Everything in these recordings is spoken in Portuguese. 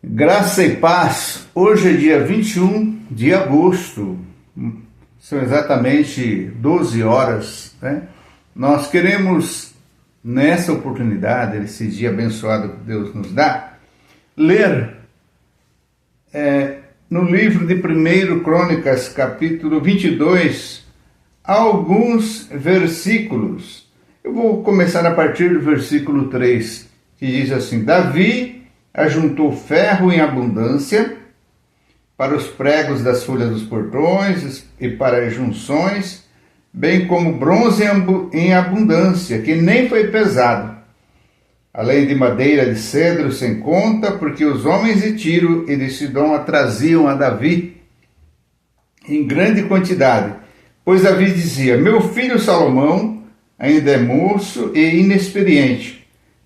Graça e paz, hoje é dia 21 de agosto, são exatamente 12 horas, né? Nós queremos, nessa oportunidade, esse dia abençoado que Deus nos dá, ler no livro de 1 Crônicas, capítulo 22, alguns versículos. Eu vou começar a partir do versículo 3, que diz assim: Davi ajuntou ferro em abundância para os pregos das folhas dos portões e para as junções, bem como bronze em abundância, que nem foi pesado, além de madeira de cedro sem conta, porque os homens de Tiro e de Sidom a traziam a Davi em grande quantidade. Pois Davi dizia: meu filho Salomão ainda é moço e inexperiente,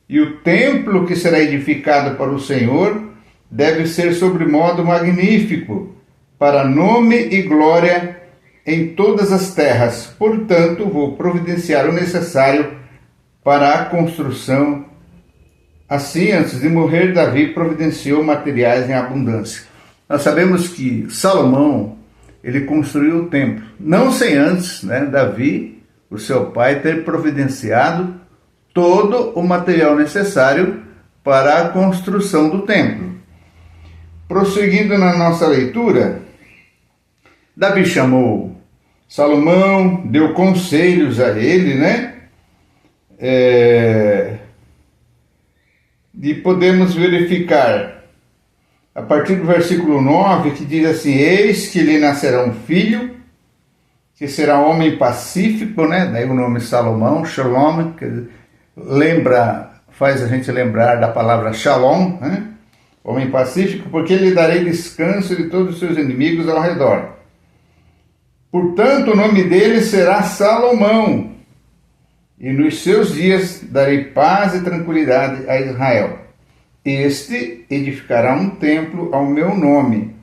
e o templo que será edificado para o Senhor deve ser sobremodo magnífico, para nome e glória em todas as terras. Portanto, vou providenciar o necessário para a construção. Assim, antes de morrer, Davi providenciou materiais em abundância. Nós sabemos que Salomão, ele construiu o templo, não sem antes, Davi, o seu pai, ter providenciado todo o material necessário para a construção do templo. Prosseguindo na nossa leitura, Davi chamou Salomão, deu conselhos a ele, E podemos verificar a partir do versículo 9, que diz assim: eis que lhe nascerá um filho, que será homem pacífico, Daí o nome Salomão, Shalom, que faz a gente lembrar da palavra Shalom, Homem pacífico, porque lhe darei descanso de todos os seus inimigos ao redor. Portanto, o nome dele será Salomão, e nos seus dias darei paz e tranquilidade a Israel. Este edificará um templo ao meu nome.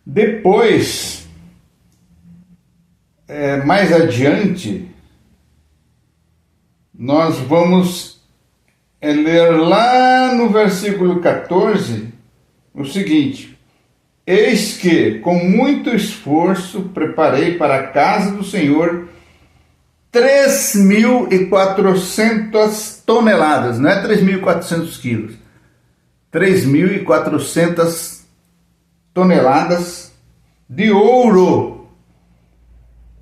Depois, mais adiante, nós vamos ler lá no versículo 14 o seguinte: eis que, com muito esforço, preparei para a casa do Senhor 3.400 toneladas, não é 3.400 quilos, 3.400 toneladas de ouro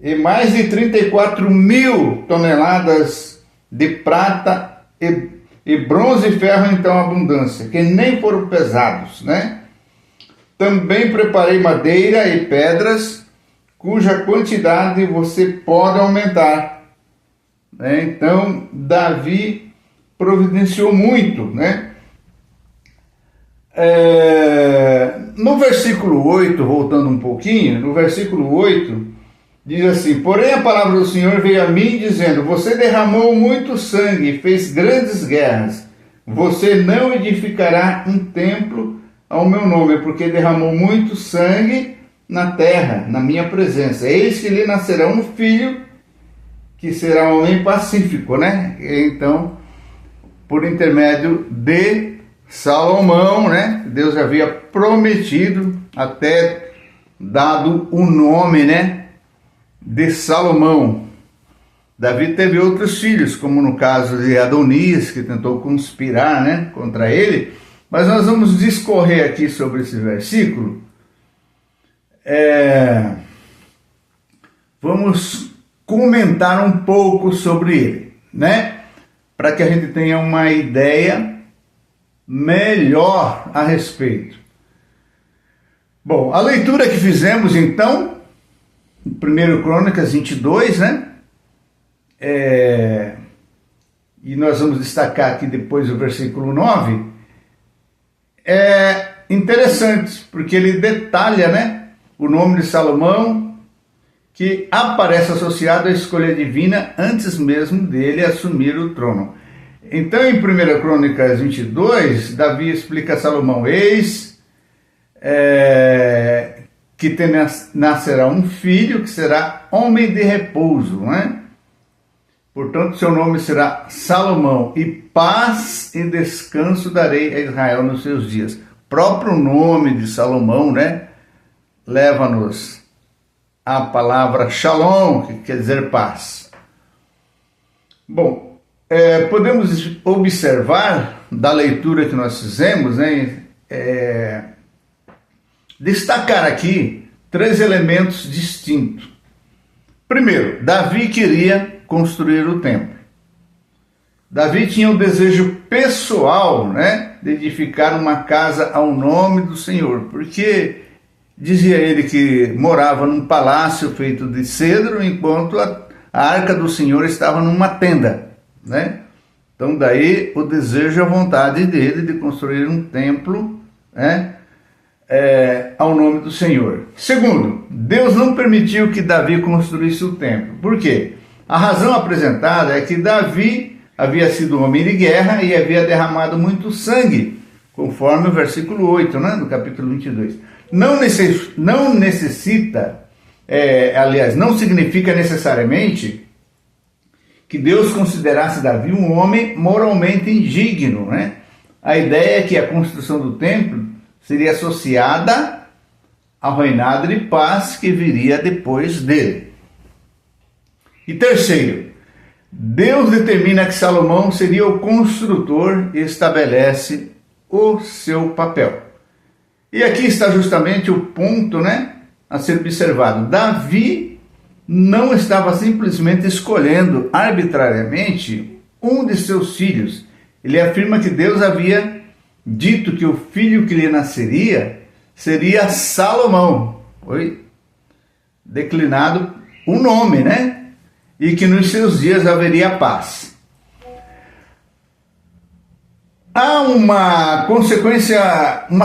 e mais de 34.000 toneladas de prata e bronze e ferro em tal abundância, que nem foram pesados, Também preparei madeira e pedras, cuja quantidade você pode aumentar. Então, Davi providenciou muito, No versículo 8, voltando um pouquinho, no versículo 8, diz assim: porém a palavra do Senhor veio a mim dizendo: você derramou muito sangue e fez grandes guerras. Você não edificará um templo ao meu nome, porque derramou muito sangue na terra, na minha presença. Eis que lhe nascerá um filho, que será um homem pacífico, Então, por intermédio de Salomão, Deus havia prometido, até dado o nome, de Salomão. Davi teve outros filhos, como no caso de Adonias, que tentou conspirar, contra ele. Mas nós vamos discorrer aqui sobre esse versículo. Vamos comentar um pouco sobre ele, Para que a gente tenha uma ideia melhor a respeito. Bom, a leitura que fizemos então, 1 Crônicas 22, E nós vamos destacar aqui depois o versículo 9, é interessante, porque ele detalha, o nome de Salomão, que aparece associado à escolha divina antes mesmo dele assumir o trono. Então, em 1 Crônicas 22, Davi explica a Salomão: eis que nascerá um filho que será homem de repouso, Portanto, seu nome será Salomão, e paz e descanso darei a Israel nos seus dias. O próprio nome de Salomão, né, leva-nos à palavra Shalom, que quer dizer paz. Bom, podemos observar da leitura que nós fizemos, né, destacar aqui 3 elementos distintos. Primeiro, Davi queria construir o templo. Davi tinha o desejo pessoal, né, de edificar uma casa ao nome do Senhor, porque dizia ele que morava num palácio feito de cedro, enquanto a arca do Senhor estava numa tenda, né? Então daí o desejo e a vontade dele de construir um templo, né, ao nome do Senhor. Segundo, Deus não permitiu que Davi construísse o templo. Por quê? A razão apresentada é que Davi havia sido um homem de guerra e havia derramado muito sangue, conforme o versículo 8, né, do capítulo 22. Não necessita, aliás, não significa necessariamente que Deus considerasse Davi um homem moralmente indigno, né? A ideia é que a construção do templo seria associada ao reinado de paz que viria depois dele. E terceiro, Deus determina que Salomão seria o construtor e estabelece o seu papel. E aqui está justamente o ponto, né, a ser observado. Davi não estava simplesmente escolhendo arbitrariamente um de seus filhos. Ele afirma que Deus havia dito que o filho que lhe nasceria seria Salomão. Foi declinado o nome, né? E que nos seus dias haveria paz. Há uma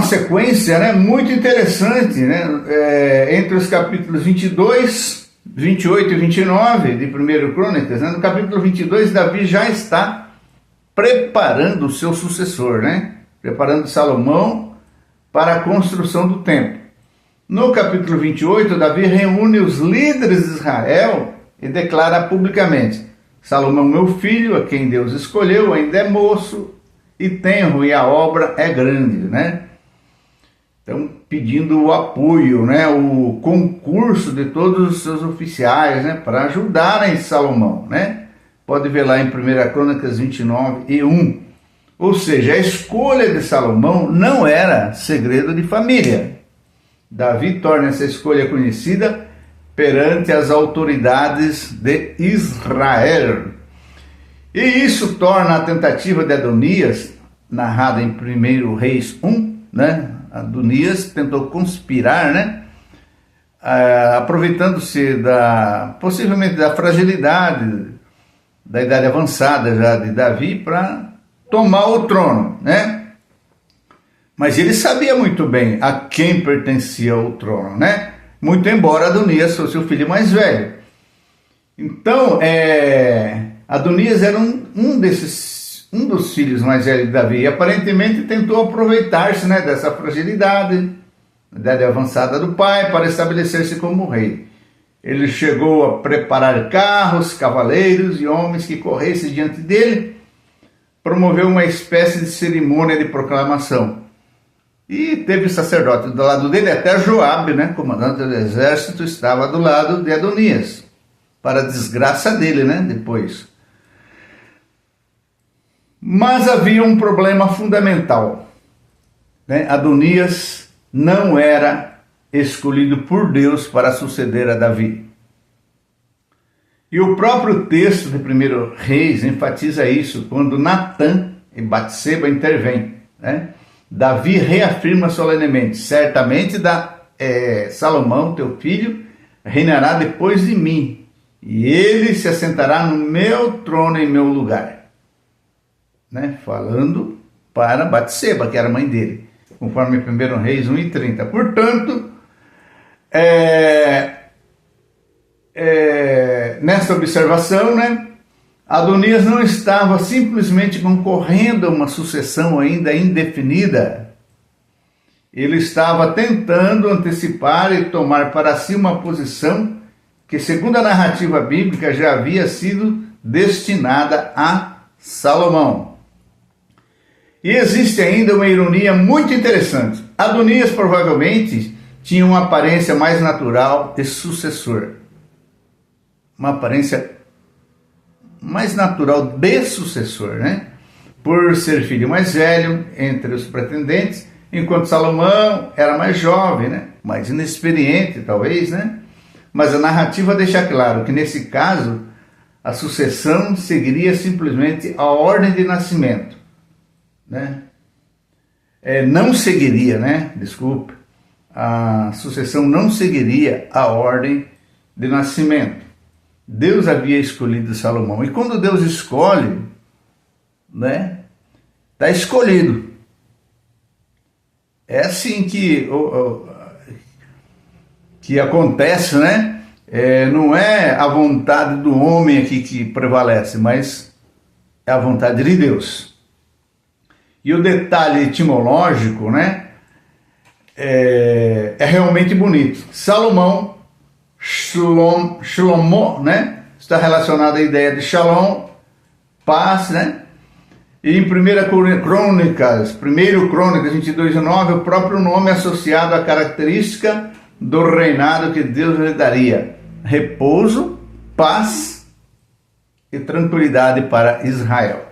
sequência, né, muito interessante, né, entre os capítulos 22, 28 e 29 de 1 Crônicas. Né? No capítulo 22, Davi já está preparando o seu sucessor, né? Preparando Salomão para a construção do templo. No capítulo 28, Davi reúne os líderes de Israel e declara publicamente: Salomão, meu filho, a quem Deus escolheu, ainda é moço e tenro, e a obra é grande, né? Então, pedindo o apoio, né, o concurso de todos os seus oficiais, né, para ajudarem Salomão, né? Pode ver lá em 1 Crônicas 29 e 1. Ou seja, a escolha de Salomão não era segredo de família. Davi torna essa escolha conhecida perante as autoridades de Israel. E isso torna a tentativa de Adonias, narrada em 1 Reis 1, né? Adonias tentou conspirar, né? Aproveitando-se possivelmente da fragilidade da idade avançada já de Davi para tomar o trono, né? Mas ele sabia muito bem a quem pertencia o trono, né? Muito embora Adonias fosse o filho mais velho. Então, Adonias era um dos filhos mais velhos de Davi, e aparentemente tentou aproveitar-se, né, dessa fragilidade, da idade avançada do pai, para estabelecer-se como rei. Ele chegou a preparar carros, cavaleiros e homens que corressem diante dele, promoveu uma espécie de cerimônia de proclamação. E teve sacerdote do lado dele, até Joabe, né, comandante do exército, estava do lado de Adonias, para a desgraça dele, né, depois. Mas havia um problema fundamental, né? Adonias não era escolhido por Deus para suceder a Davi. E o próprio texto de 1 Reis enfatiza isso, quando Natã e Batseba intervêm, né? Davi reafirma solenemente: certamente Salomão, teu filho, reinará depois de mim, e ele se assentará no meu trono em meu lugar. Né? Falando para Batseba, que era a mãe dele, conforme 1 Reis 1:30. Portanto, nessa observação, né, Adonias não estava simplesmente concorrendo a uma sucessão ainda indefinida. Ele estava tentando antecipar e tomar para si uma posição que, segundo a narrativa bíblica, já havia sido destinada a Salomão. E existe ainda uma ironia muito interessante. Adonias provavelmente tinha uma aparência mais natural de sucessor. Uma aparência mais natural de sucessor, né? Por ser filho mais velho entre os pretendentes, enquanto Salomão era mais jovem, né? Mais inexperiente, talvez, né? Mas a narrativa deixa claro que, nesse caso, a sucessão seguiria simplesmente a ordem de nascimento, né? Não seguiria, né? Desculpe. A sucessão não seguiria a ordem de nascimento. Deus havia escolhido Salomão. E quando Deus escolhe, né? Está escolhido. É assim que acontece, né? Não é a vontade do homem aqui que prevalece, mas é a vontade de Deus. E o detalhe etimológico, né? É realmente bonito. Salomão, Shlomo, né? Está relacionado à ideia de Shalom, paz, né? E em 1 Crônicas 22:9, o próprio nome é associado à característica do reinado que Deus lhe daria: repouso, paz e tranquilidade para Israel.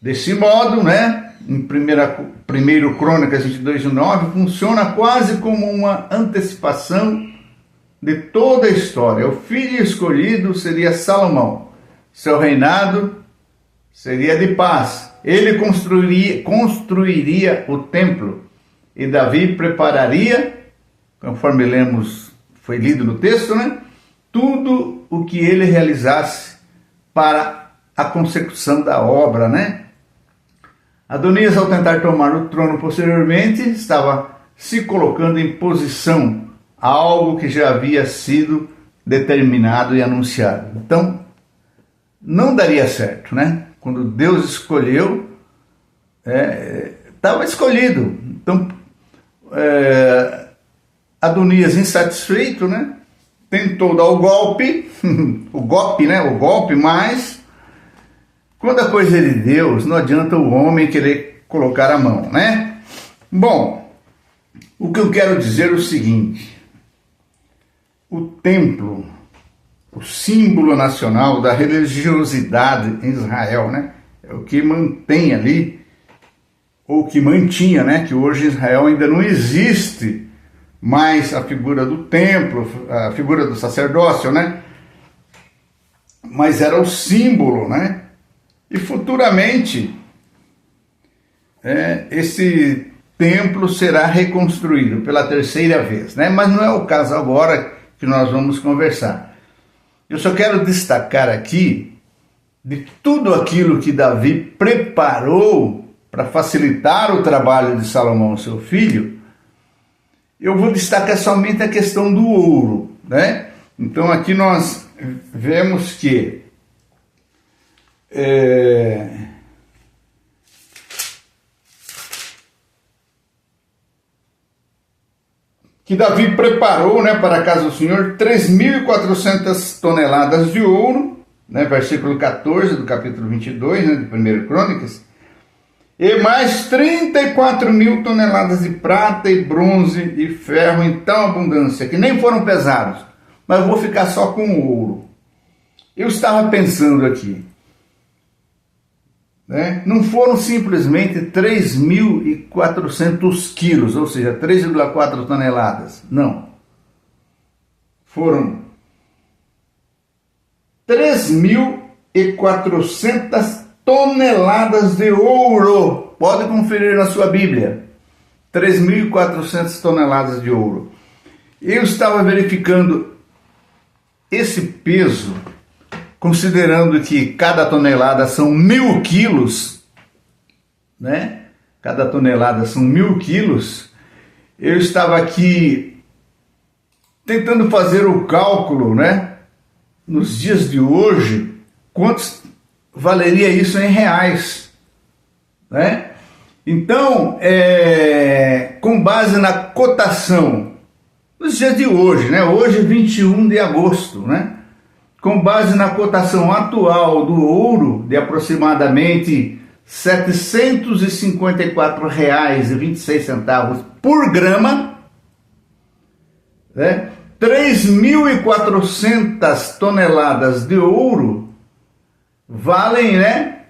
Desse modo, né, em 1 Crônicas 22:9, funciona quase como uma antecipação de toda a história. O filho escolhido seria Salomão. Seu reinado seria de paz. Ele construiria o templo e Davi prepararia, conforme foi lido no texto, né, tudo o que ele realizasse para a consecução da obra, né? Adonias, ao tentar tomar o trono posteriormente, estava se colocando em posição a algo que já havia sido determinado e anunciado. Então, não daria certo, né? Quando Deus escolheu, estava escolhido. Então, Adonias, insatisfeito, né? Tentou dar o golpe, mas quando a coisa é de Deus, não adianta o homem querer colocar a mão, né? Bom, o que eu quero dizer é o seguinte: o templo, o símbolo nacional da religiosidade em Israel, né? É o que mantém ali, ou que mantinha, né? Que hoje em Israel ainda não existe mais a figura do templo, a figura do sacerdócio, né? Mas era o símbolo, né? E futuramente esse templo será reconstruído pela terceira vez, né? Mas não é o caso agora que nós vamos conversar. Eu só quero destacar aqui, de tudo aquilo que Davi preparou para facilitar o trabalho de Salomão, seu filho, eu vou destacar somente a questão do ouro, né? Então aqui nós vemos que Davi preparou, né, para a casa do Senhor 3.400 toneladas de ouro, né, versículo 14 do capítulo 22, né, de 1 Crônicas, e mais 34.000 toneladas de prata e bronze e ferro em tal abundância, que nem foram pesados, mas eu vou ficar só com o ouro. Eu estava pensando aqui, né? Não foram simplesmente 3.400 quilos, ou seja, 3,4 toneladas. Não. Foram 3.400 toneladas de ouro. Pode conferir na sua Bíblia. 3.400 toneladas de ouro. Eu estava verificando esse peso, considerando que cada tonelada são 1.000 quilos, né? Cada tonelada são 1.000 quilos. Eu estava aqui tentando fazer o cálculo, né? Nos dias de hoje, quantos valeria isso em reais, né? Então, com base na cotação, nos dias de hoje, né? Hoje, 21 de agosto, né? com base na cotação atual do ouro de aproximadamente R$ 754,26 por grama, né? 3.400 toneladas de ouro valem, né,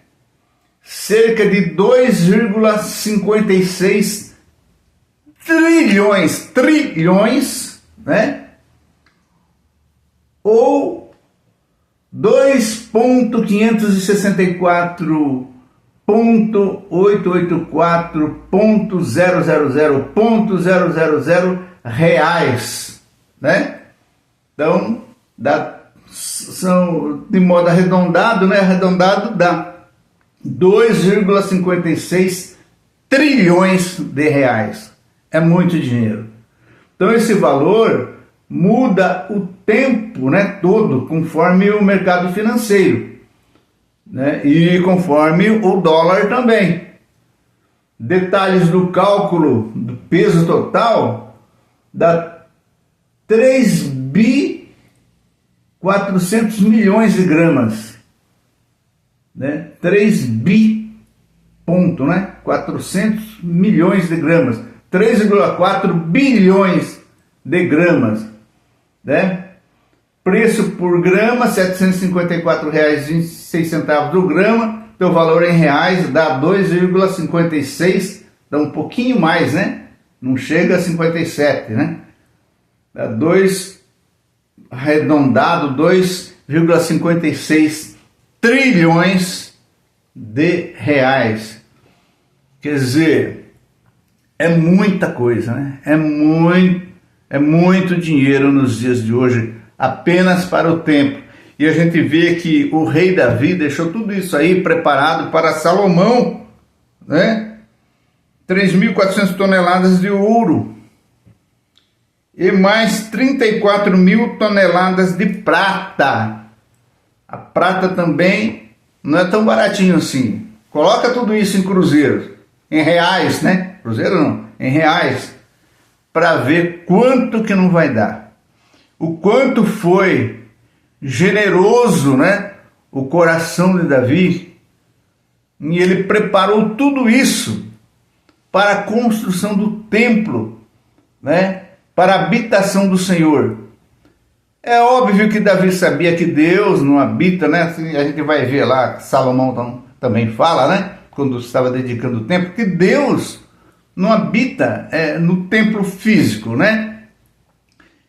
cerca de 2,56 trilhões, né? Ou 2.564.884.000.000 reais, né? Então, são, de modo arredondado, né? Arredondado dá 2,56 trilhões de reais. É muito dinheiro. Então, esse valor muda o tempo, né, todo, conforme o mercado financeiro, né, e conforme o dólar também. Detalhes do cálculo do peso total dá 3.400 milhões de gramas, né? 400 milhões de gramas, 3,4 bilhões de gramas, né? Preço por grama, R$ 754,26 do grama. Então, o valor em reais dá 2,56, dá um pouquinho mais, né? Não chega a 57, né? Dá 2, arredondado, 2,56 trilhões de reais. Quer dizer, é muita coisa, né? É muito dinheiro nos dias de hoje, apenas para o templo. E a gente vê que o rei Davi deixou tudo isso aí preparado para Salomão, né? 3.400 toneladas de ouro e mais 34.000 toneladas de prata. A prata também não é tão baratinho assim. Coloca tudo isso em cruzeiros, em reais, né? Cruzeiro não, em reais, para ver quanto que não vai dar. O quanto foi generoso, né, o coração de Davi, e ele preparou tudo isso para a construção do templo, né, para a habitação do Senhor. É óbvio que Davi sabia que Deus não habita, né? Assim, a gente vai ver lá, Salomão também fala, né, quando estava dedicando o templo, que Deus não habita no templo físico, né?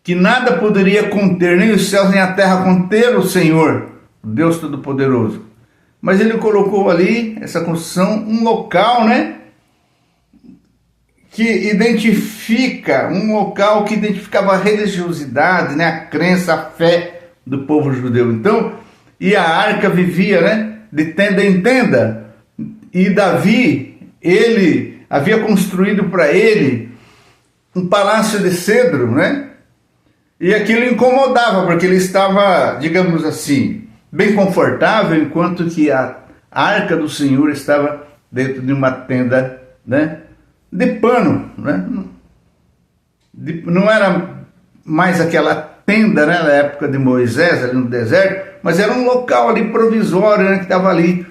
Que nada poderia conter, nem os céus nem a terra conter o Senhor, o Deus Todo-Poderoso. Mas ele colocou ali, essa construção, um local, né? Que identifica, um local que identificava a religiosidade, né? A crença, a fé do povo judeu. Então, e a arca vivia, né? De tenda em tenda. E Davi, ele havia construído para ele um palácio de cedro, né? E aquilo incomodava, porque ele estava, digamos assim, bem confortável, enquanto que a arca do Senhor estava dentro de uma tenda, né, de pano, né? Não era mais aquela tenda, né, na época de Moisés, ali no deserto, mas era um local ali provisório, né, que estava ali.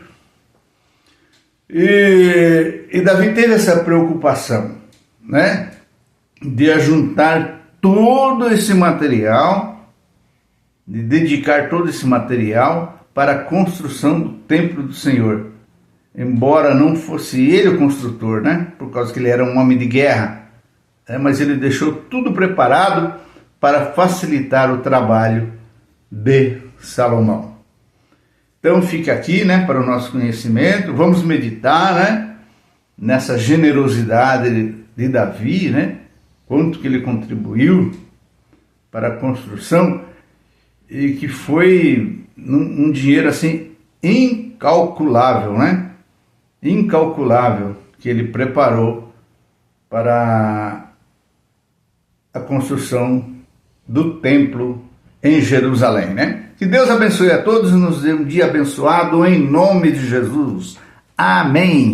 E Davi teve essa preocupação, né, de ajuntar todo esse material, de dedicar todo esse material para a construção do templo do Senhor. Embora não fosse ele o construtor, né? Por causa que ele era um homem de guerra, mas ele deixou tudo preparado para facilitar o trabalho de Salomão. Então fica aqui, né, para o nosso conhecimento. Vamos meditar, né, nessa generosidade de Davi, né? Quanto que ele contribuiu para a construção, e que foi um dinheiro assim incalculável, né? Incalculável, que ele preparou para a construção do templo em Jerusalém, né? Que Deus abençoe a todos e nos dê um dia abençoado em nome de Jesus. Amém.